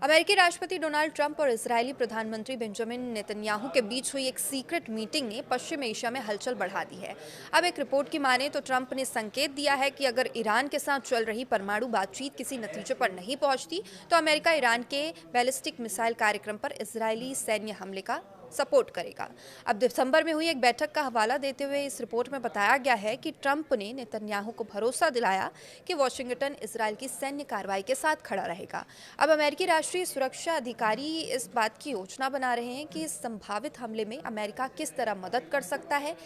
अमेरिकी राष्ट्रपति Donald Trump और इजरायली प्रधानमंत्री बेंजामिन नेतन्याहू के बीच हुई एक सीक्रेट मीटिंग ने पश्चिम एशिया में हलचल बढ़ा दी है। अब एक रिपोर्ट की माने तो ट्रंप ने संकेत दिया है कि अगर ईरान के साथ चल रही परमाणु बातचीत किसी नतीजे पर नहीं पहुंचती तो अमेरिका ईरान के बैलिस्टिक मिसाइल कार्यक्रम पर इजरायली सैन्य हमले का सपोर्ट करेगा। अब दिसंबर में हुई एक बैठक का हवाला देते हुए इस रिपोर्ट में बताया गया है कि ट्रंप ने नेतन्याहू को भरोसा दिलाया कि वॉशिंगटन इजरायल की सैन्य कार्रवाई के साथ खड़ा रहेगा। अब अमेरिकी राष्ट्रीय सुरक्षा अधिकारी इस बात की योजना बना रहे हैं कि इस संभावित हमले में अमेरिका किस तरह मदद कर सकता है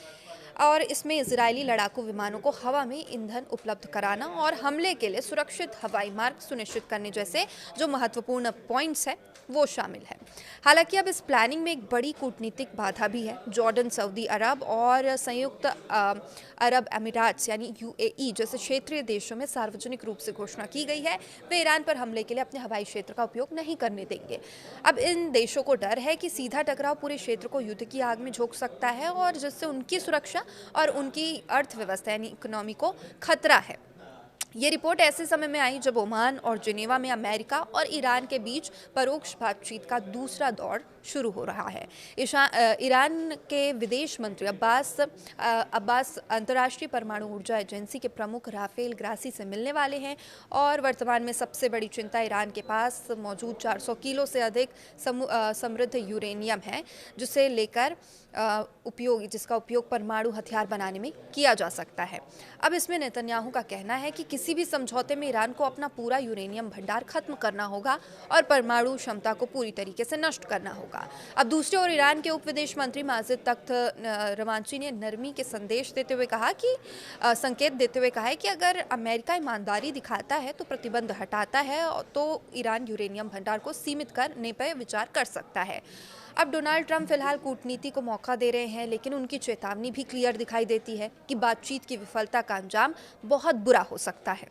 और इसमें इजरायली लड़ाकू विमानों को हवा में ईंधन उपलब्ध कराना और हमले के लिए सुरक्षित हवाई मार्ग सुनिश्चित करने जैसे जो महत्वपूर्ण पॉइंट्स हैं वो शामिल है। हालांकि अब इस प्लानिंग में एक बड़ी कूटनीतिक बाधा भी है। जॉर्डन, सऊदी अरब और संयुक्त अरब अमीरात यानी यूएई जैसे क्षेत्रीय देशों में सार्वजनिक रूप से घोषणा की गई है वे ईरान पर हमले के लिए अपने हवाई क्षेत्र का उपयोग नहीं करने देंगे। अब इन देशों को डर है कि सीधा टकराव पूरे क्षेत्र को युद्ध की आग में झोंक सकता है और जिससे उनकी सुरक्षा और उनकी अर्थव्यवस्था यानी इकोनॉमी को खतरा है। ये रिपोर्ट ऐसे समय में आई जब ओमान और जिनेवा में अमेरिका और ईरान के बीच परोक्ष बातचीत का दूसरा दौर शुरू हो रहा है। ईरान के विदेश मंत्री अब्बास अंतर्राष्ट्रीय परमाणु ऊर्जा एजेंसी के प्रमुख राफेल ग्रासी से मिलने वाले हैं और वर्तमान में सबसे बड़ी चिंता ईरान के पास मौजूद 400 किलो से अधिक समृद्ध यूरेनियम है जिसका उपयोग परमाणु हथियार बनाने में किया जा सकता है। अब इसमें नेतन्याहू का कहना है कि किसी भी समझौते में ईरान को अपना पूरा यूरेनियम भंडार खत्म करना होगा और परमाणु क्षमता को पूरी तरीके से नष्ट करना होगा। अब दूसरी ओर ईरान के उप विदेश मंत्री माजिद तख्त रवांची ने नरमी के संकेत देते हुए कहा है कि अगर अमेरिका ईमानदारी दिखाता है तो प्रतिबंध हटाता है तो ईरान यूरेनियम भंडार को सीमित करने पर विचार कर सकता है। अब डोनाल्ड ट्रंप फिलहाल कूटनीति को मौका दे रहे हैं, लेकिन उनकी चेतावनी भी क्लियर दिखाई देती है कि बातचीत की विफलता का अंजाम बहुत बुरा हो सकता है।